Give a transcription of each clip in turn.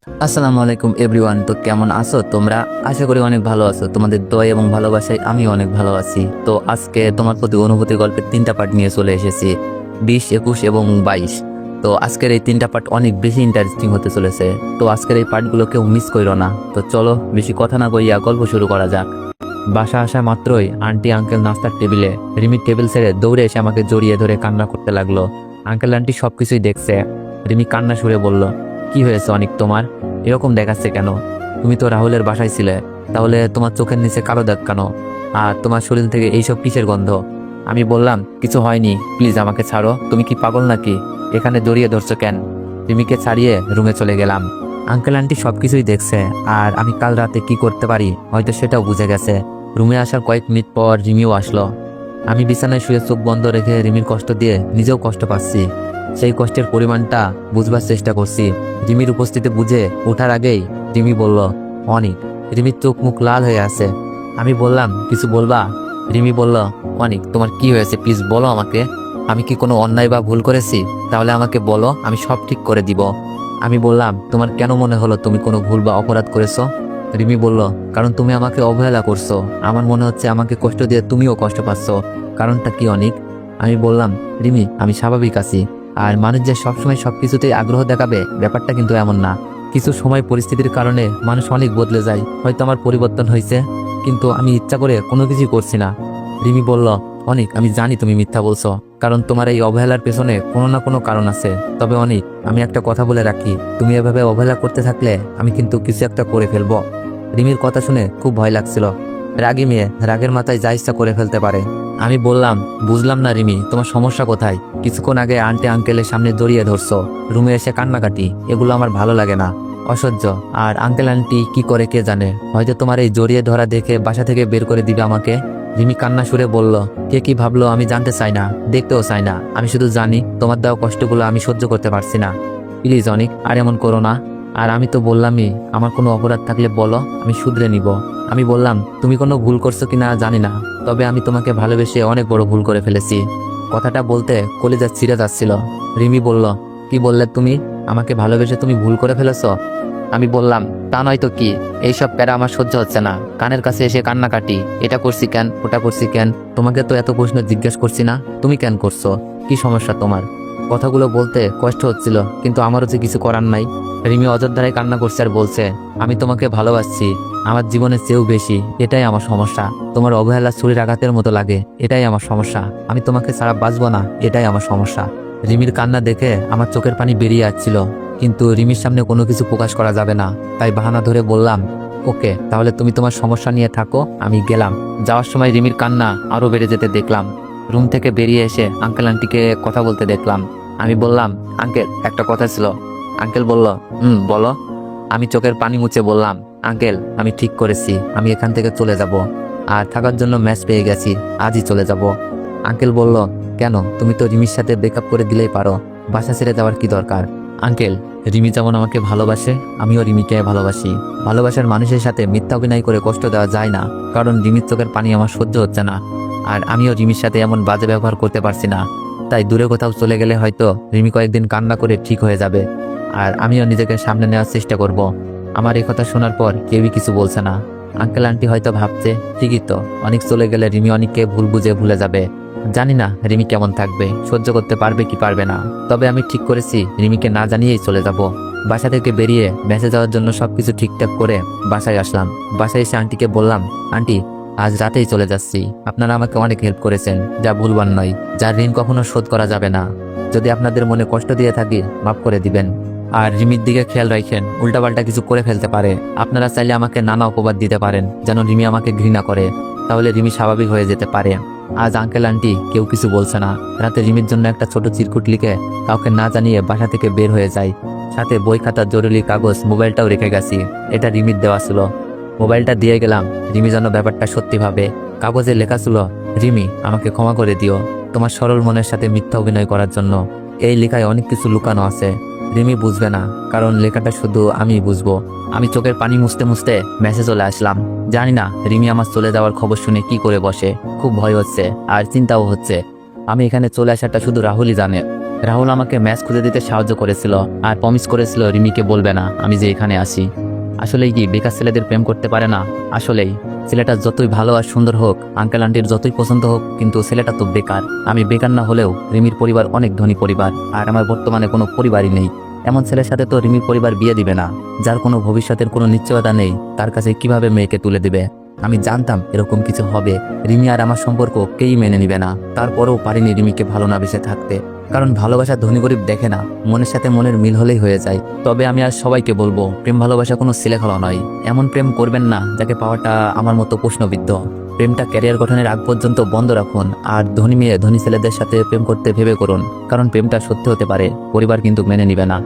আসসালামু আলাইকুম এভরিওয়ান। তো কেমন আছো তোমরা? আশা করি অনেক ভালো আছো। তোমাদের দোয়া এবং ভালোবাসায় আমি অনেক ভালো আছি। তো আজকে তোমার প্রতি অনুভূতি গল্পের 3টা পার্ট নিয়ে চলে এসেছি, 20, 21 এবং 22। তো আজকের এই 3টা পার্ট অনেক বেশি ইন্টারেস্টিং হতে চলেছে। তো আজকের এই পার্টগুলো কেউ মিস করো না। তো চলো বেশি কথা না কইয়া গল্প শুরু করা যাক। বাসা আসা মাত্রই আন্টি আঙ্কেল নাস্তার টেবিলে, রিমির টেবিল ছেড়ে দৌড়ে এসে আমাকে জড়িয়ে ধরে কান্না করতে লাগলো। আঙ্কেল আন্টি সবকিছুই দেখছে। রিমি কান্না সুরে বলল, কি হয়েছে অনেক তোমার? এরকম দেখাচ্ছে কেন? তুমি তো রাহুলের বাসায় ছিলে, তাহলে তোমার চোখের নিচে কালো দাগ কেন? আর তোমার শরীর থেকে এইসব কিসের গন্ধ? আমি বললাম, কিছু হয়নি, প্লিজ আমাকে ছাড়ো। তুমি কি পাগল নাকি? এখানে জড়িয়ে ধরছো কেন? রিমিকে ছাড়িয়ে রুমে চলে গেলাম। আঙ্কেল আন্টি সবকিছুই দেখছে, আর আমি কাল রাতে কি করতে পারি হয়তো সেটাও বুঝে গেছে। রুমে আসার কয়েক মিনিট পর রিমিও আসলো। আমি বিছানায় শুয়ে চোখ বন্ধ রেখে রিমির কষ্ট দিয়ে নিজেও কষ্ট পাচ্ছি। সেই কষ্টের পরিমাণটা বুঝবার চেষ্টা করছি। রিমির উপস্থিতি বুঝে ওঠার আগেই রিমি বলল, অনিক। রিমির চোখ মুখ লাল হয়ে আছে। আমি বললাম, কিছু বলবা? রিমি বলল, অনিক তোমার কি হয়েছে প্লিজ বলো আমাকে। আমি কি কোনো অন্যায় বা ভুল করেছি? তাহলে আমাকে বলো, আমি সব ঠিক করে দিব। আমি বললাম, তোমার কেন মনে হলো তুমি কোনো ভুল বা অপরাধ করেছো? রিমি বলল, কারণ তুমি আমাকে অবহেলা করছো। আমার মনে হচ্ছে আমাকে কষ্ট দিয়ে তুমিও কষ্ট পাচ্ছ। কারণটা কি অনিক? আমি বললাম, রিমি আমি স্বাভাবিক আছি। আর মানুষ যে সবসময় সবকিছুতেই আগ্রহ দেখাবে ব্যাপারটা কিন্তু এমন না। কিছু সময় পরিস্থিতির কারণে মানুষ অনেক বদলে যায়। হয়তো আমার পরিবর্তন হয়েছে, কিন্তু আমি ইচ্ছা করে কোনো কিছুই করছি না। রিমি বলল, অনিক আমি জানি তুমি মিথ্যা বলছো, কারণ তোমার এই অবহেলার পেছনে কোনো না কোনো কারণ আছে। তবে অনিক, আমি একটা কথা বলে রাখি, তুমি এভাবে অবহেলা করতে থাকলে আমি কিন্তু কিছু একটা করে ফেলবো। রিমির কথা শুনে খুব ভয় লাগছিল। রাগী মেয়ে রাগের মাথায় যা ইচ্ছা করে ফেলতে পারে। আমি বললাম, বুঝলাম না রিমি, তোমার সমস্যা কোথায়? কিছুক্ষণ আগে আন্টি আঙ্কেলের সামনে জড়িয়ে ধরছো, রুমে এসে কান্নাকাটি, এগুলো আমার ভালো লাগে না, অসহ্য। আর আঙ্কেল আন্টি কি করে কে জানে, হয়তো তোমার এই জড়িয়ে ধরা দেখে বাসা থেকে বের করে দিবে আমাকে। রিমি কান্না সুরে বলল, কে কি ভাবলো আমি জানতে চাই না, দেখতেও চাই না। আমি শুধু জানি তোমার দেওয়া কষ্টগুলো আমি সহ্য করতে পারছি না। প্লিজ অনিক, আর এমন করো না। আর আমি তো বললামই, আমার কোনো অপরাধ থাকলে বলো, আমি শুধরে নিব। আমি বললাম, তুমি কোনো ভুল করছো কিনা জানি না, তবে আমি তোমাকে ভালোবেসে অনেক বড় ভুল করে ফেলেছি। কথাটা বলতে কলিজা ছিঁড়ে যাচ্ছিল। রিমি বলল, কি বললে তুমি? আমাকে ভালোবেসে তুমি ভুল করে ফেলেছো? আমি বললাম, তা নয় তো কি, এইসব প্যারা আমার সহ্য হচ্ছে না। কানের কাছে এসে কান্নাকাটি, এটা করছি কেন, ওটা করছি কেন? তোমাকে তো এত প্রশ্ন জিজ্ঞেস করছি না, তুমি কেন করছো? কি সমস্যা তোমার? কথাগুলো বলতে কষ্ট হচ্ছিল, কিন্তু আমারও যে কিছু করার নাই। রিমি অযোধ্যায় কান্না করছে আর বলছে, আমি তোমাকে ভালোবাসছি আমার জীবনের চেয়েও বেশি, এটাই আমার সমস্যা। তোমার অবহেলা ছুরির আঘাতের মতো লাগে, এটাই আমার সমস্যা। আমি তোমাকে ছাড়া বাঁচবো না, এটাই আমার সমস্যা। রিমির কান্না দেখে আমার চোখের পানি বেরিয়ে আসছিল, কিন্তু রিমির সামনে কোনো কিছু প্রকাশ করা যাবে না, তাই বাহানা ধরে বললাম, ওকে তাহলে তুমি তোমার সমস্যা নিয়ে থাকো, আমি গেলাম। যাওয়ার সময় রিমির কান্না আরো বেড়ে যেতে দেখলাম। রুম থেকে বেরিয়ে এসে আঙ্কেল আন্টিকে কথা বলতে দেখলাম। আমি বললাম, আঙ্কেল একটা কথা ছিল। আঙ্কেল বলল, বলো। আমি চোখের পানি মুছে বললাম, আঙ্কেল আমি ঠিক করেছি, আমি এখান থেকে চলে যাব। আর থাকার জন্য ম্যাচ পেয়ে গেছি, আজই চলে যাব। আঙ্কেল বলল, কেন? তুমি তো রিমির সাথে ব্রেকআপ করে দিলেই পারো, বাসা ছেড়ে যাওয়ার কি দরকার? আঙ্কেল, রিমি যেমন আমাকে ভালোবাসে, আমিও রিমিকে ভালোবাসি। ভালোবাসার মানুষের সাথে মিথ্যা অভিনয় করে কষ্ট দেওয়া যায় না, কারণ রিমির চোখের পানি আমার সহ্য হচ্ছে না। আর আমিও রিমির সাথে এমন বাজে ব্যবহার করতে পারছি না। তাই দূরে কোথাও চলে গেলে হয়তো রিমি কয়েকদিন কান্না করে ঠিক হয়ে যাবে, আর আমিও নিজেকে সামনে নেওয়ার চেষ্টা করব। আমার এই কথা শোনার পর কেউই কিছু বলছে না। আঙ্কেল আন্টি হয়তো ভাবছে, ঠিকই তো, অনেক চলে গেলে রিমি অনেককে ভুল বুঝে ভুলে যাবে। জানি না রিমি কেমন থাকবে, সহ্য করতে পারবে কি পারবে না। তবে আমি ঠিক করেছি রিমিকে না জানিয়েই চলে যাব। বাসা থেকে বেরিয়ে ম্যাচে যাওয়ার জন্য সবকিছু ঠিকঠাক করে বাসায় আসলাম। বাসায় এসে আন্টিকে বললাম, আন্টি আজ রাতেই চলে যাচ্ছি। আপনারা আমাকে অনেক হেল্প করেছেন, যা ভুলবার নয়, যার ঋণ কখনো শোধ করা যাবে না। যদি আপনাদের মনে কষ্ট দিয়ে থাকি মাফ করে দিবেন। আর রিমির দিকে খেয়াল রাখেন, উল্টাপাল্টা কিছু করে ফেলতে পারে। আপনারা চাইলে আমাকে নানা অপবাদ দিতে পারেন, যেন রিমি আমাকে ঘৃণা করে, তাহলে রিমি স্বাভাবিক হয়ে যেতে পারে। আজ আঙ্কেল আন্টি কেউ কিছু বলছে না। রাতে রিমির জন্য একটা ছোট চিরকুট লিখে কাউকে না জানিয়ে বাসা থেকে বের হয়ে যায়। সাথে বই খাতা, জরুরি কাগজ, মোবাইলটাও রেখে গেছি। এটা রিমির দেওয়া ছিল। মোবাইলটা দিয়ে গেলাম, রিমি যেন ব্যাপারটা সত্যি ভাবে। কাগজে লেখা ছিল, রিমি আমাকে ক্ষমা করে দিও তোমার সরল মনের সাথে মিথ্যা অভিনয় করার জন্য। এই লেখায় অনেক কিছু লুকানো আছে, রিমি বুঝবে না, কারণ লেখাটা শুধু আমি বুঝবো। আমি চোখের পানি মুছতে মুছতে মেসেজ চলে আসলাম। জানি না রিমি আমার চলে যাওয়ার খবর শুনে কি করে বসে। খুব ভয় হচ্ছে আর চিন্তাও হচ্ছে। আমি এখানে চলে আসাটা শুধু রাহুলই জানে। রাহুল আমাকে ম্যাচ খুঁজে দিতে সাহায্য করেছিল আর প্রমিস করেছিল রিমিকে বলবে না আমি যে এখানে আসি। আসলেই কি বেকার ছেলেদের প্রেম করতে পারে না? আসলেই ছেলেটা যতই ভালো আর সুন্দর হোক, আঙ্কেল আন্টির যতই পছন্দ হোক, কিন্তু ছেলেটা তো বেকার। আমি বেকার না হলেও রিমির পরিবার অনেক ধনী পরিবার, আর আমার বর্তমানে কোনো পরিবারই নেই। এমন ছেলের সাথে তো রিমির পরিবার বিয়ে দিবে না, যার কোনো ভবিষ্যতের কোনো নিশ্চয়তা নেই। তার কাছে কিভাবে মেয়েকে তুলে দিবে? আমি জানতাম এরকম কিছু হবে। রিমি আর আমার সম্পর্ক কেই মেনে নিবে না, তারপরেও পারিনি রিমিকে ভালো না বেসে থাকতে। কারণ ভালোবাসা ধনী গরিব দেখে না, মনের সাথে মনের মিল হলেই হয়ে যায়। তবে আমি আর সবাইকে বলবো, প্রেম ভালোবাসা কোনো ছেলেখেলা নয়। এমন প্রেম করবেন না যাকে পাওয়াটা আমার মতো প্রশ্নবিদ্ধ। প্রেমটা ক্যারিয়ার গঠনের আগ পর্যন্ত বন্ধ রাখুন, আর ধনী মেয়ে ধনী ছেলেদের সাথে প্রেম করতে ভেবে করুন, কারণ প্রেমটা সত্যি হতে পারে, পরিবার কিন্তু মেনে নিবে না।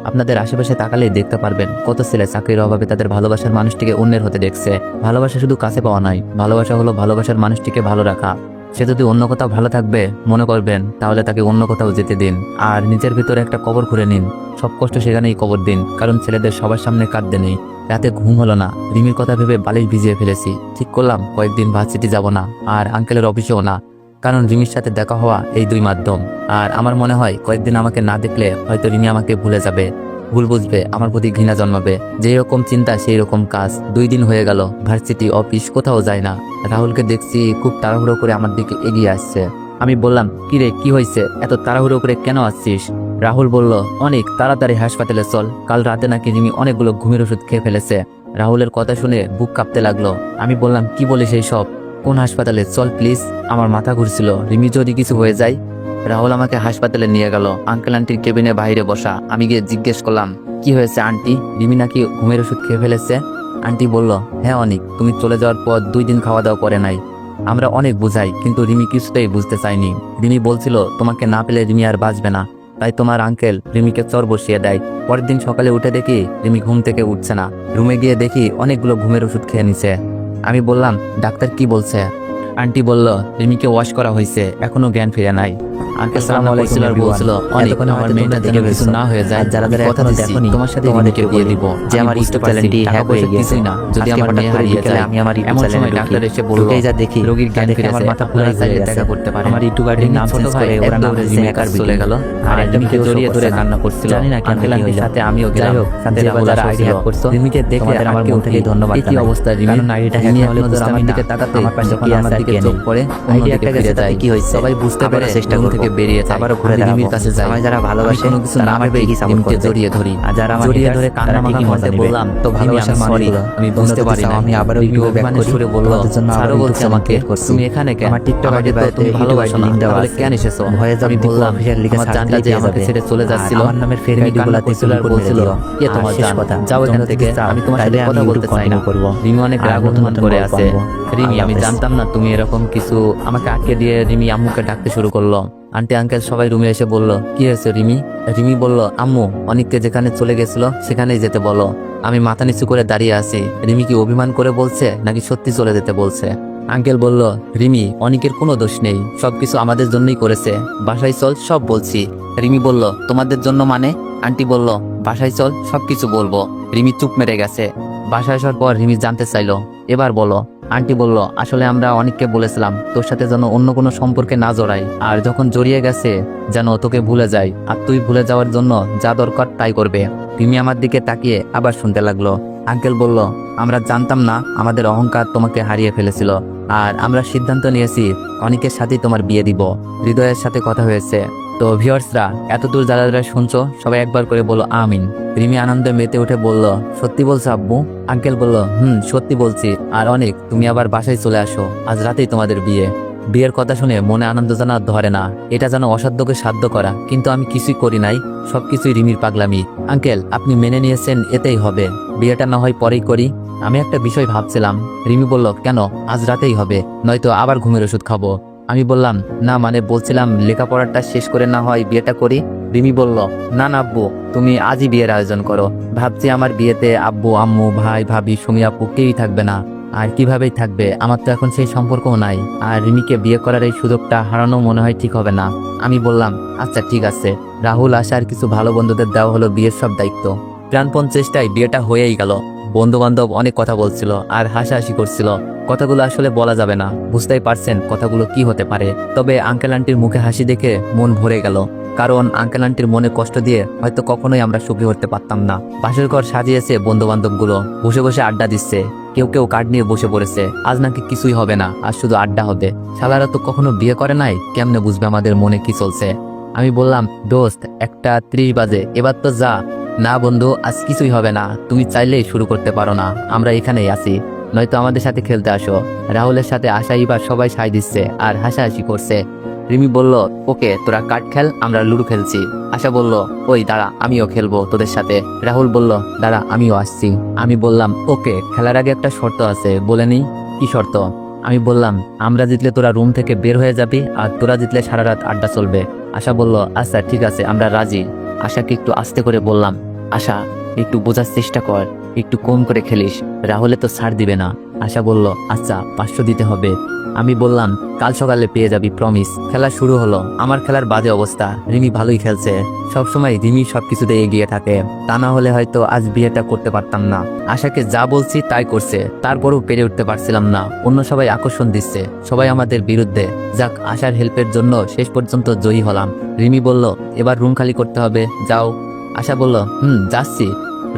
আপনাদের আশেপাশে তাকালেই দেখতে পারবেন কত ছেলে চাকরির অভাবে তাদের ভালোবাসার মানুষটিকে অন্যের হতে দেখছে। ভালোবাসা শুধু কাছে পাওয়া নয়, ভালোবাসা হলো ভালোবাসার মানুষটিকে ভালো রাখা। সে যদি অন্য কোথাও ভালো থাকবে মনে করবেন, তাহলে তাকে অন্য কোথাও যেতে দিন, আর নিজের ভিতরে একটা কবর খুঁড়ে নিন। সব কষ্ট সেখানেই কবর দিন, কারণ ছেলেদের সবার সামনে কাঁদতে নেই। রাতে ঘুম হলো না, রিমির কথা ভেবে বালিশ ভিজিয়ে ফেলেছি। ঠিক করলাম কয়েকদিন ভার্সিটি যাব না, আর আঙ্কেলের অফিসেও না, কারণ রিমির সাথে দেখা হওয়া এই দুই মাধ্যম। আর আমার মনে হয় কয়েকদিন আমাকে না দেখলে হয়তো রিমি আমাকে ভুলে যাবে, ভুল বুঝবে, আমার প্রতি ঘৃণা জন্মাবে। যেই রকম চিন্তা সেই রকম কাজ। 2 দিন হয়ে গেল, ভার্সিটি অফিস কোথাও যায় না। রাহুলকে দেখছি খুব তাড়াহুড়ো করে আমার দিকে এগিয়ে আসছে। আমি বললাম, কি রে, কি হয়েছে, এত তাড়াহুড়ো করে কেন আসছিস? রাহুল বলল, অনেক তাড়াতাড়ি হাসপাতালে চল, কাল রাতে নাকি রিমি অনেকগুলো ঘুমের ওষুধ খেয়ে ফেলেছে। রাহুলের কথা শুনে বুক কাঁপতে লাগলো। আমি বললাম, কি বলিস এই সব? কোন হাসপাতালে? চল প্লিজ, আমার মাথা ঘুরছিল, রিমি যদি কিছু হয়ে যায়। রাহুল আমাকে হাসপাতালে নিয়ে গেল। আঙ্কেল আন্টির কেবিনে বাইরে বসা। আমি গিয়ে জিজ্ঞেস করলাম, কি হয়েছে আন্টি? রিমি নাকি ঘুমের ওষুধ খেয়ে ফেলেছে। আন্টি বলল, হ্যাঁ অনেক, তুমি চলে যাওয়ার পর 2 দিন খাওয়া দাওয়া করে নাই। আমরা অনেক বুঝাই, কিন্তু রিমি কিছুতেই বুঝতে চায়নি। রিমি বলছিল তোমাকে না পেলে রিমি আর বাঁচবে না, তাই তোমার আঙ্কেল রিমিকে চর বসিয়ে দেয়। পরের দিন সকালে উঠে দেখি রিমি ঘুম থেকে উঠছে না। রুমে গিয়ে দেখি অনেকগুলো ঘুমের ওষুধ খেয়ে নিছে। আমি বললাম, ডাক্তার কি বলছে? আন্টি বলল, রিমিকে ওয়াশ করা হয়েছে, এখনো জ্ঞান ফিরে নাই। আঙ্কেল সালাম আলাইকুম বলছিল, অনেক আমার মেয়েটা দেখে কিছু না হয়ে যায়, যারা কথা দেখনি তোমার সাথে রিমিকে বিয়ে দিব। যে আমার ইউটিউব চ্যানেলটি হ্যাক হয়ে গেছে না, যদি আমার মেয়ে হারিয়ে যায়। আমি আমার ইউটিউব চ্যানেলে ডাক্তার এসে বলল, এই যা দেখি রোগীর জ্ঞান ফিরে, আমার মাথা পুরো চাইলে দেখা করতে পারে। আমার ইউটিউব আইডির নাম চেঞ্জ করে ওরা নাম হ্যাকার চলে গেল, আর রিমিকে জড়িয়ে ধরে কান্না করছিল। জানি না আঙ্কেল আন্টির সাথে আমিও গেলাম, সাথে যারা আইডি হ্যাক করছো রিমিকে দেখে আমার মন থেকে ধন্যবাদ। কি অবস্থা রিমি? কারণ আইডিটা হ্যাক হলে আমার দিকে তাকাতে আমার পাশে যখন আমার দিকে চোখ পড়ে, আইডি একটা গেছে, তাতে কি হইছে? সবাই বুঝতে পারে, চেষ্টা থেকে বেরিয়ে যায়, আবার ঘুরে রিমির কাছে যায়। আমি যারা ভালোবাসে কোনো কিছু না ভেবে রিমিকে জড়িয়ে ধরি, আর যারা আমার জড়িয়ে ধরে কান্না মাখা মধ্যে বললাম, তো ভালোবাসা সরি, আমি বুঝতে পারি না। আমি আবার ইউটিউবে ব্যাক করে সুরে বলল, ছাড়ো বলছে আমাকে, তুমি এখানে কেন? আমার টিকটক আইডি তো তুমি ভালোবাসো না, তাহলে কেন এসেছো? ভয়ে আমি বললাম, আমার জানটা যে আমাকে ছেড়ে চলে যাচ্ছিল, আমার নামের ফের ভিডিওগুলোতে চুলার বলছিল, কে তোমার জান, যাও এখান থেকে, আমি তোমার সাথে কথা বলতে চাই না। রিমি অনেক রাগ অভিমান করে আছে। রিমি, আমি জানতাম না তুমি এরকম কিছু। আমাকে আটকে দিয়ে রিমি আম্মুকে ডাকতে শুরু করলো। আন্টি আঙ্কেল সবাই রুমে এসে বলল, কি হয়েছে রিমি? রিমি বলল, আম্মু অনিককে যেখানে চলে গেছিল সেখানেই যেতে বলো। আমি মাথা নিচু করে দাঁড়িয়ে আছি। রিমি কি অভিমান করে বলছে নাকি সত্যি চলে যেতে বলছে? আঙ্কেল বলল, রিমি, অনিকের কোনো দোষ নেই, সবকিছু আমাদের জন্যই করেছে, বাসায় চল সব বলছি। রিমি বলল, তোমাদের জন্য মানে? আন্টি বলল, বাসায় চল সবকিছু বলবো। রিমি চুপ মেরে গেছে। বাসায় আসার পর রিমি জানতে চাইলো, এবার বলো। আন্টি বলল, আসলে আমরা অনেককে বলেছিলাম তোর সাথে যেন অন্য কোনো সম্পর্কে না জড়াই, আর যখন জড়িয়ে গেছে যেন তোকে ভুলে যায়, আর তুই ভুলে যাওয়ার জন্য যা দরকার তাই করবে। রিমি আমার দিকে তাকিয়ে আবার শুনতে লাগলো। আঙ্কেল বলল, আমরা জানতাম না আমাদের অহংকার তোমাকে হারিয়ে ফেলেছিল, আর আমরা সিদ্ধান্ত নিয়েছি অনেকের সাথেই তোমার বিয়ে দিব। হৃদয়ের সাথে কথা হয়েছে। তো ভিউয়ার্সরা, এতদূর যারা যারা শুনছো সবাই একবার করে বলো আমিন। রিমি আনন্দে মেতে উঠে বলল, সত্যি বলছো আব্বু? আঙ্কেল বলল, সত্যি বলছি। আর অনেক, তুমি আবার বাসায় চলে আসো, আজ রাতেই তোমাদের বিয়ে। বিয়ের কথা শুনে মনে আনন্দ যেন আর ধরে না। এটা যেন অসাধ্যকে সাধ্য করা, কিন্তু আমি কিছুই করি নাই, সবকিছুই রিমির পাগলামি। আঙ্কেল, আপনি মেনে নিয়েছেন, এতেই হবে, বিয়েটা না হয় পরেই করি। আমি একটা বিষয় ভাবছিলাম। রিমি বলল, কেন? আজ রাতেই হবে, নয়তো আবার ঘুমের ওষুধ খাবো। আমি বললাম, না মানে বলছিলাম লেখাপড়াটা শেষ করে না হয় বিয়েটা করি। রিমি বলল, না না আব্বু, তুমি আজই বিয়ের আয়োজন করো। ভাবছি আমার বিয়েতে আব্বু আম্মু ভাই ভাবি সুমি আপু কেউই থাকবে না। আর কিভাবেই থাকবে, আমার তো এখন সেই সম্পর্কও নাই। আর রিমিকে বিয়ে করার এই সুযোগটা হারানো মনে হয় ঠিক হবে না। আমি বললাম, আচ্ছা ঠিক আছে। রাহুল আসার কিছু ভালো বন্ধুদের দেওয়া হলো বিয়ের সব দায়িত্ব। প্রাণপণ চেষ্টায় বিয়েটা হয়েই গেল। বন্ধু বান্ধব অনেক কথা বলছিল আর হাসাহাসি করছিল। কথাগুলো আসলে বলা যাবে না, বুঝতেই পারছেন কথাগুলো কি হতে পারে। তবে আঙ্কেল আন্টির মুখে হাসি দেখে মন ভরে গেল। কারণ আঙ্কেল আন্টির মনে কষ্ট দিয়ে হয়তো কখনোই আমরা সুখী হতে পারতাম না। বাসর ঘর সাজিয়েছে বন্ধু বান্ধব গুলো, বসে বসে আড্ডা দিচ্ছে। কেউ কেউ কার্ড নিয়ে বসে পড়েছে, আজ নাকি কিছুই হবে না, আজ শুধু আড্ডা হবে। শালারা তো কখনো বিয়ে করে নাই, কেমনে বুঝবে আমাদের মনে কি চলছে। আমি বললাম, দোস্ত 1:30 বাজে, এবার তো যা। না বন্ধু, আজ কিছুই হবে না, তুমি চাইলেই শুরু করতে পারো না, আমরা এখানেই আছি, নয়তো আমাদের সাথে খেলতে আসো। রাহুলের সাথে আশাই বা সবাই সাই দিচ্ছে আর হাসাহাসি করছে। রিমি বলল, ওকে তোরা কার্ড খেল, আমরা লুডো খেলছি। আশা বলল, ওই দাঁড়া, আমিও খেলবো তোদের সাথে। রাহুল বলল, দাঁড়া আমিও আসছি। আমি বললাম, ওকে, খেলার আগে একটা শর্ত আছে, বলে নি। কি শর্ত? আমি বললাম, আমরা জিতলে তোরা রুম থেকে বের হয়ে যাবি, আর তোরা জিতলে সারা রাত আড্ডা চলবে। আশা বলল, আচ্ছা ঠিক আছে, আমরা রাজি। আশাকে একটু আস্তে করে বললাম, আশা একটু বোঝার চেষ্টা কর, একটু কম করে খেলিস, রাহুলে তো ছাড় দিবে না। আশা বলল, আচ্ছা 500 দিতে হবে। আমি বললাম, কাল সকালে পেয়ে যাবি, প্রমিস। খেলা শুরু হলো। আমার খেলার বাজে অবস্থা, রিমি ভালোই খেলছে। সবসময় রিমি সবকিছুতে এগিয়ে থাকে, তা না হলে হয়তো আজ বিয়েটা করতে পারতাম না। আশাকে যা বলছি তাই করছে, তারপরেও পেরে উঠতে পারছিলাম না। অন্য সবাই আকর্ষণ দিচ্ছে, সবাই আমাদের বিরুদ্ধে। যাক, আশার হেল্পের জন্য শেষ পর্যন্ত জয়ী হলাম। রিমি বলল, এবার রুম খালি করতে হবে, যাও। আশা বলল, যাচ্ছি।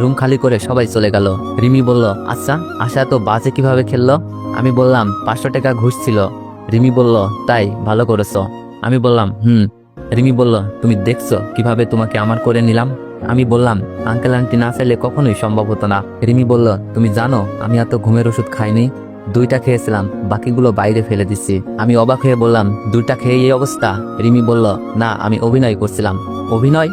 রুম খালি করে সবাই চলে গেল। রিমি বলল, আচ্ছা আশা তো বাজে কিভাবে খেললো? আমি বললাম, 500 টাকা ঘুষ ছিল। রিমি বলল, তাই, ভালো করেছো। আমি বললাম, রিমি বলল, তুমি দেখছো কিভাবে তোমাকে আমার করে নিলাম? আমি বললাম, আঙ্কেল আন্টি না চাইলে কখনোই সম্ভব হতো না। রিমি বলল, তুমি জানো আমি এত ঘুমের ওষুধ খাইনি, 2টা খেয়েছিলাম, বাকিগুলো বাইরে ফেলে দিচ্ছি। আমি অবাক হয়ে বললাম, 2টা খেয়ে এই অবস্থা? রিমি বলল, না, আমি অভিনয় করছিলাম। অভিনয়?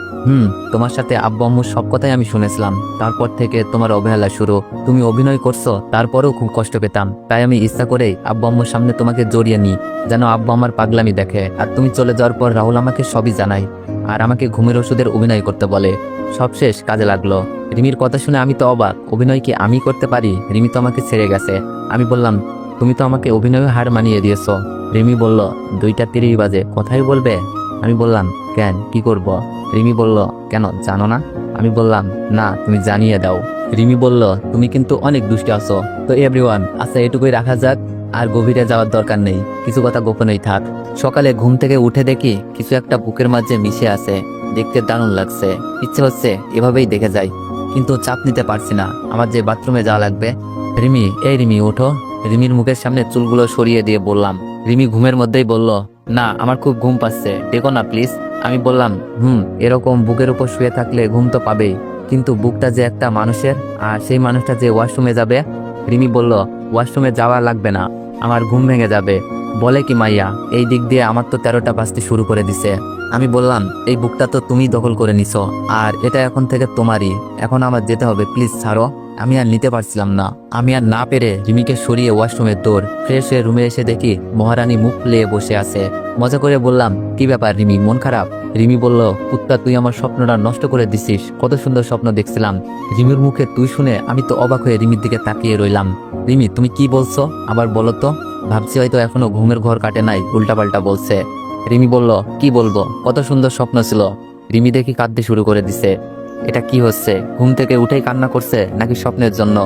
তোমার সাথে আব্বু আম্মুর সব কথাই আমি শুনেছিলাম, তারপর থেকে তোমার অবহেলা শুরু। তুমি অভিনয় করছো, তারপরেও খুব কষ্ট পেতাম, তাই আমি ইচ্ছা করেই আব্বু আম্মুর সামনে তোমাকে জড়িয়ে নিই, যেন আব্বু আমার পাগলামি দেখে। আর তুমি চলে যাওয়ার পর রাহুল আমাকে সবই জানায়, আর আমাকে ঘুমের ওষুধের অভিনয় করতে বলে। সব শেষ, কাজে লাগলো। রিমির কথা শুনে আমি তো অবাক, অভিনয় কি আমি করতে পারি? রিমি তো আমাকে ছেড়ে গেছে। আমি বললাম, তুমি তো আমাকে অভিনয়ে হার মানিয়ে দিয়েছো। রিমি বলল, 2:30 বাজে, কথাই বলবে? আমি বললাম, কেন, কি করব? রিমি বলল, কেন জানো না? আমি বললাম, না, তুমি জানিয়ে দাও। রিমি বলল, তুমি কিন্তু অনেক দুষ্টু আছো। তো এভরিওয়ান, আচ্ছা এটুকুই রাখা যাক, আর গভীরে যাওয়ার দরকার নেই, কিছু কথা গোপনেই থাক। সকালে ঘুম থেকে উঠে দেখি কিছু একটা বুকের মাঝে মিশে আছে, দেখতে দারুণ লাগছে। ইচ্ছে হচ্ছে এভাবেই দেখে যাই, কিন্তু চাপ নিতে পারছি না, আমার যে বাথরুমে যাওয়া লাগবে। রিমি, এই রিমি ওঠো। রিমির মুখের সামনে চুলগুলো সরিয়ে দিয়ে বললাম। রিমি ঘুমের মধ্যেই বলল, না, আমার খুব ঘুম পাচ্ছে, ডেকো না প্লিজ। আমি বললাম, এরকম বুকের উপর শুয়ে থাকলে ঘুম তো পাবেই, কিন্তু বুকটা যে একটা মানুষের, আর সেই মানুষটা যে ওয়াশরুমে যাবে। রিমি বলল, ওয়াশরুমে যাওয়া লাগবে না, আমার ঘুম ভেঙে যাবে। বলে কি মাইয়া, এই দিক দিয়ে আমার তো 13টা বাজতে শুরু করে দিছে। আমি বললাম, এই বুকটা তো তুমি দখল করে নিছো, আর এটা এখন থেকে তোমারই, এখন আমার যেতে হবে, প্লিজ ছাড়ো। আমি আর নিতে পারছিলাম না, আমি আর না পেরে রিমিকে সরিয়ে ওয়াশরুমের দৌড়। ফ্রেশ হয়ে রুমে এসে দেখি মহারানী মুখ ফুলিয়ে বসে আছে। মজা করে বললাম, কি ব্যাপার রিমি, মন খারাপ? রিমি বলল, কুত্তা, তুই আমার স্বপ্নটা নষ্ট করে দিছিস, কত সুন্দর স্বপ্ন দেখছিলাম। রিমির মুখে তুই শুনে আমি তো অবাক হয়ে রিমির দিকে তাকিয়ে রইলাম। রিমি, তুমি কি বলছো, আবার বলো তো। ভাবছি হয়তো এখনো ঘুমের ঘর কাটে নাই, উল্টাপাল্টা বলছে। রিমি বলল, কি বলবো, কত সুন্দর স্বপ্ন ছিল। রিমি দেখি কাঁদতে শুরু করে দিছে। এটা কি হচ্ছে, ঘুম থেকে উঠেই কান্না করছে নাকি স্বপ্নের জন্য?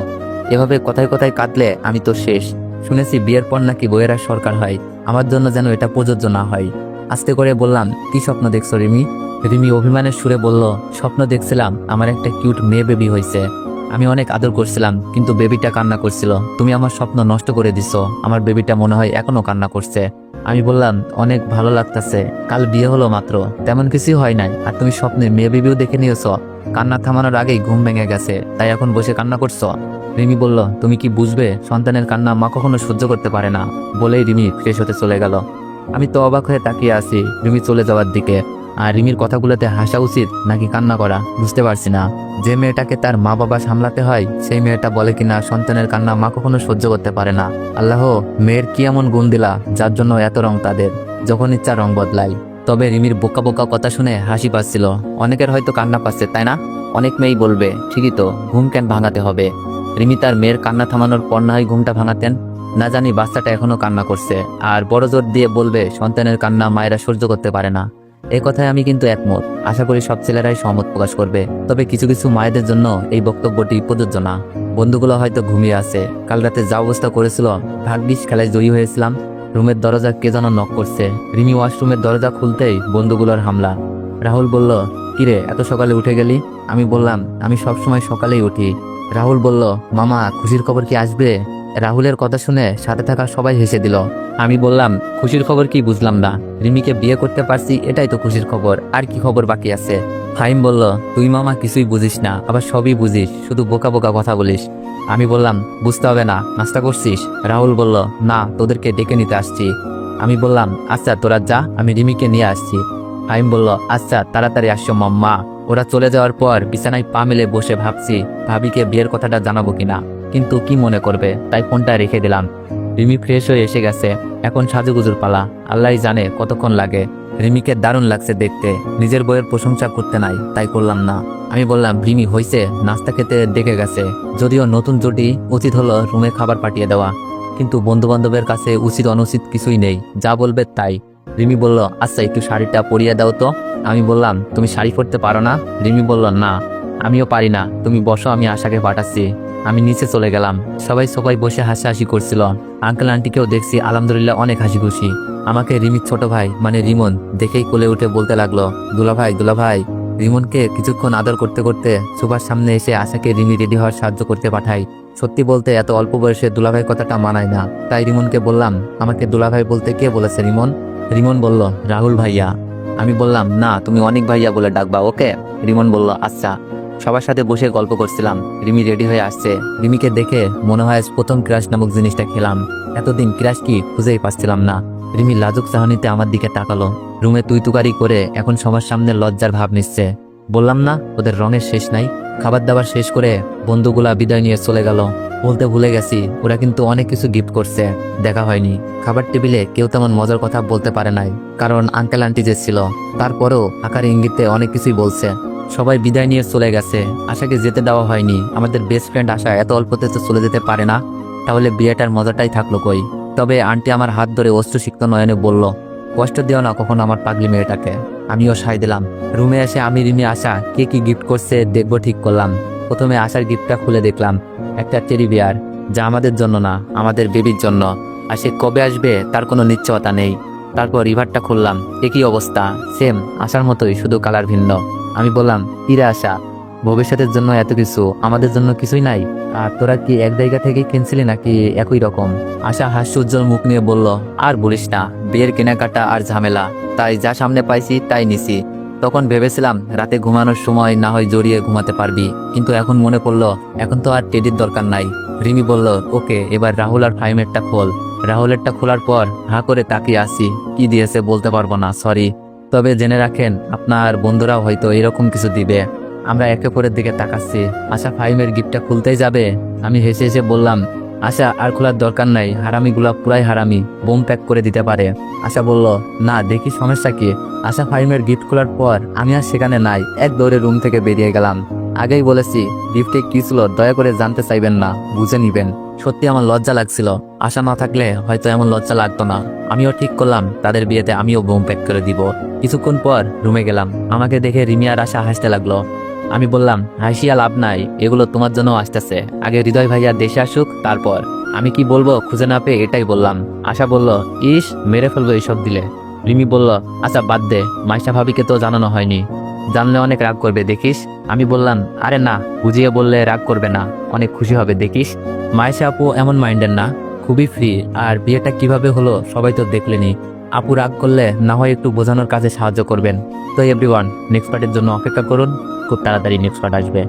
এভাবে কথায় কথায় কাঁদলে আমি তো শেষ। শুনেছি বিয়ের পর নাকি বইয়েরা সরকার হয়, আমার জন্য যেন এটা প্রযোজ্য না হয়। আস্তে করে বললাম, কি স্বপ্ন দেখছো রিমি? রিমি অভিমানের সুরে বলল, স্বপ্ন দেখছিলাম আমার একটা কিউট মেয়ে বেবি হয়েছে, আমি অনেক আদর করছিলাম, কিন্তু বেবিটা কান্না করছিল, তুমি আমার স্বপ্ন নষ্ট করে দিছো, আমার বেবিটা মনে হয় এখনো কান্না করছে। আমি বললাম, অনেক ভালো লাগতেছে, কাল বিয়ে হলো মাত্র, তেমন কিছুই হয় নাই, আর তুমি স্বপ্নে মেয়ে বেবিও দেখে নিয়েছো, কান্না থামানোর আগেই ঘুম ভেঙে গেছে, তাই এখন বসে কান্না করছো। রিমি বলল, তুমি কি বুঝবে, সন্তানের কান্না মা কখনো সহ্য করতে পারে না। বলেই রিমি ফ্রেশ হতে চলে গেল। আমি তো অবাক হয়ে তাকিয়ে আছি রিমি চলে যাওয়ার দিকে। আর রিমির কথাগুলোতে হাসা উচিত নাকি কান্না করা বুঝতে পারছি না। যে মেয়েটাকে তার মা বাবা সামলাতে হয়, সেই মেয়েটা বলে কিনা সন্তানের কান্না মা কখনো সহ্য করতে পারে না। আল্লাহ, মেয়ের কি এমন গুণ দিলা যার জন্য এত রং তাদের, যখন ইচ্ছা রং বদলাই। তবে রিমির বোকা বোকা কথা শুনে হাসি পাচ্ছিল। অনেকের হয়তো কান্না পাচ্ছে, তাই না? অনেক মেয়েই বলবে, ঠিকই তো, ঘুম কেন ভাঙাতে হবে? রিমি তার মেয়ের কান্না থামানোর পর না হয় ঘুমটা ভাঙাতেন। না জানি বাচ্চাটা এখনো কান্না করছে, আর বড় জোর দিয়ে বলবে সন্তানের কান্না মায়েরা সহ্য করতে পারে না। এই কথায় আমি কিন্তু একমত, আশা করি সব ছেলেরাই সহমত প্রকাশ করবে। তবে কিছু কিছু মায়েদের জন্য এই বক্তব্যটি প্রযোজ্য না। বন্ধুগুলো হয়তো ঘুমিয়ে আছে, কাল রাতে যা অবস্থা করেছিল, ভাগ্যিস খেলায় জয়ী হয়েছিলাম। রুমের দরজা কে যেন নক করছে। রিমি ওয়াশরুমের দরজা খুলতেই বন্ধুগুলোর হামলা। রাহুল বলল, কিরে এত সকালে উঠে গেলি? আমি বললাম, আমি সবসময় সকালেই উঠি। রাহুল বলল, মামা খুশির খবর কি আসবে? রাহুলের কথা শুনে সাথে থাকা সবাই হেসে দিল। আমি বললাম, খুশির খবর কি বুঝলাম না। রিমিকে বিয়ে করতে পারছি, এটাই তো খুশির খবর, আর কি খবর বাকি আছে? ফাহিম বলল, তুই মামা কিছুই বুঝিস না, আবার সবই বুঝিস, শুধু বোকা বোকা কথা বলিস। আমি বললাম, বুঝতে হবে না, নাস্তা করছিস? রাহুল বলল, না, তোদেরকে ডেকে নিতে আসছি। আমি বললাম, আচ্ছা তোরা যা, আমি রিমিকে নিয়ে আসছি। ফাহিম বলল, আচ্ছা তাড়াতাড়ি আসছো মাম্মা। ওরা চলে যাওয়ার পর বিছানায় পা মেলে বসে ভাবছি ভাবিকে বিয়ের কথাটা জানাবো কিনা, কিন্তু কি মনে করবে, তাই ফোনটা রেখে দিলাম। রিমি ফ্রেশ হয়ে এসে গেছে, এখন সাজুগুজুর পালা। আল্লাহই জানে কতক্ষণ লাগে। রিমিকে দারুণ লাগছে দেখতে, নিজের বইয়ের প্রশংসা করতে নাই, তাই করলাম না। আমি বললাম, রিমি হইছে, নাস্তা খেতে ডেকে গেছে। যদিও নতুন জুটি, উচিত হলো রুমে খাবার পাঠিয়ে দেওয়া, কিন্তু বন্ধু বান্ধবের কাছে উচিত অনুচিত কিছুই নেই, যা বলবে তাই। রিমি বলল, আচ্ছা একটু শাড়িটা পরিয়ে দাও তো। আমি বললাম, তুমি শাড়ি পরতে পারো না? রিমি বলল, না আমিও পারি না, তুমি বসো, আমি আশাকে পাঠাচ্ছি। আমি নিচে চলে গেলাম। সবাই বসে হাসাহাসি করছিল। আঙ্কেল আন্টিকেও দেখছি আলহামদুলিল্লাহ অনেক হাসি খুশি। আমাকে রিমির ছোট ভাই মানে রিমন দেখেই কোলে উঠে বলতে লাগলো, দুলাভাই দুলাভাই। রিমনকে কিছুক্ষণ আদর করতে করতে সুপার সামনে এসে আশাকে রিমি রেডি হওয়ার সাহায্য করতে পাঠাই। সত্যি বলতে এত অল্প বয়সে দুলাভাই কথাটা মানায় না, তাই রিমনকে বললাম, আমাকে দুলাভাই বলতে কে বলেছে রিমন? রিমন বলল, রাহুল ভাইয়া। আমি বললাম, না তুমি অনেক ভাইয়া বলে ডাকবা ওকে। রিমন বলল, আচ্ছা। সবার সাথে বসে গল্প করছিলাম, রিমি রেডি হয়ে আসছে। রিমিকে দেখে মনে হয় প্রথম ক্রাশ নামক জিনিসটা খেলাম। এতদিন ক্রাশ কি খুঁজেই পাচ্ছিলাম না। রিমি লাজুক চাহনিতে আমার দিকে তাকালো, রুমে তুই তুকারি করে এখন সবার সামনে লজ্জার ভাব নিচ্ছে। বললাম না ওদের রঙের শেষ নাই। খাবার দাবার শেষ করে বন্ধুগুলা বিদায় নিয়ে চলে গেল। বলতে ভুলে গেছি, ওরা কিন্তু অনেক কিছু গিফট করছে, দেখা হয়নি। খাবার টেবিলে কেউ তেমন মজার কথা বলতে পারে নাই, কারণ আঙ্কেল আন্টি যে ছিল। তারপরেও আকার ইঙ্গিতে অনেক কিছুই বলছে। সবাই বিদায় নিয়ে চলে গেছে, আশাকে যেতে দেওয়া হয়নি। আমাদের বেস্ট ফ্রেন্ড আশা এত অল্পতে তো চলে যেতে পারে না, তাহলে বিয়েটার মজাটাই থাকলো কই। তবে আন্টি আমার হাত ধরে অশ্রুসিক্ত নয়নে বলল, কষ্ট দিও না কখনো আমার পাগলি মেয়েটাকে। আমিও সায় দিলাম। রুমে এসে আমি রিমি আশা কে কি গিফট করছে দেখবো ঠিক করলাম। প্রথমে আশার গিফটটা খুলে দেখলাম, একটা টেডি বিয়ার, যা আমাদের জন্য না, আমাদের বেবির জন্য। আর সে কবে আসবে তার কোনো নিশ্চয়তা নেই। তারপর রিভারটা খুললাম, একই অবস্থা, সেম আশার মতোই, শুধু কালার ভিন্ন। আমি বললাম, কিরে আশা, ভবিষ্যতের জন্য এত কিছু, আমাদের জন্য কিছুই নাই? আর তোরা কি এক জায়গা থেকে কিনছিলি নাকি একই রকম? আশা হাস্যোজ্জ্বল মুখ নিয়ে বলল, আর বলিস না, বিয়ের কেনাকাটা আর ঝামেলা, তাই যা সামনে পাইছি তাই নিছি। তখন ভেবেছিলাম রাতে ঘুমানোর সময় না হয় জড়িয়ে ঘুমাতে পারবি, কিন্তু এখন মনে পড়লো এখন তো আর টেডির দরকার নাই। রিমি বলল, ওকে এবার রাহুল আর ফাহিমেরটা খোল। রাহুলেরটা খোলার পর হা করে তাকিয়ে আসি, কি দিয়েছে বলতে পারবো না, সরি। তবে জেনে রাখেন আপনার বন্ধুরাও হয়তো এরকম কিছু দিবে। আমরা একে অপরের দিকে তাকাচ্ছি। আশা ফাহিমের গিফটটা খুলতেই যাবে, আমি হেসে হেসে বললাম, আশা আর খোলার দরকার নাই, হারামিগুলা পুরাই হারামি, বোম প্যাক করে দিতে পারে। আশা বলল, না দেখি সমস্যা কি। আশা ফাহিমের গিফট খোলার পর আমি আর সেখানে নাই, এক দৌড়ে রুম থেকে বেরিয়ে গেলাম। আগেই বলেছি গিফটে কি ছিল দয়া করে জানতে চাইবেন না, বুঝে নিবেন। সত্যি আমার লজ্জা লাগছিল, আশা না থাকলে হয়তো এমন লজ্জা লাগতো না। আমিও ঠিক করলাম তাদের বিয়েতে আমিও বোম প্যাক করে দিব। কিছুক্ষণ পর রুমে গেলাম, আমাকে দেখে রিমি আর আশা হাসতে লাগলো। আমি বললাম, হাসিয়া লাভ নাই, এগুলো তোমার জন্য আসতেছে, আগে হৃদয় ভাইয়া দেশে আসুক তারপর। আমি কি বলবো খুঁজে না পেয়ে এটাই বললাম। আশা বলল, ইস মেরে ফেলবো এইসব দিলে। রিমি বলল, আচ্ছা বাদ দে, মাইশা ভাবিকে তো জানানো হয়নি, জানলে অনেক রাগ করবে দেখিস। আমি বললাম, আরে না, বুঝিয়ে বললে রাগ করবে না, অনেক খুশি হবে দেখিস। মাইশা আপু এমন মাইন্ডের না, খুবই ফ্রি। আর বিয়েটা কিভাবে হলো সবাই তো দেখলেনি। আপু রাগ করলে না হয় একটু বোঝানোর কাজে সাহায্য করবেন। তো এভরিওয়ান, নেক্সট পার্টের জন্য অপেক্ষা করুন, খুব তাড়াতাড়ি নেক্সট পার্ট আসবে।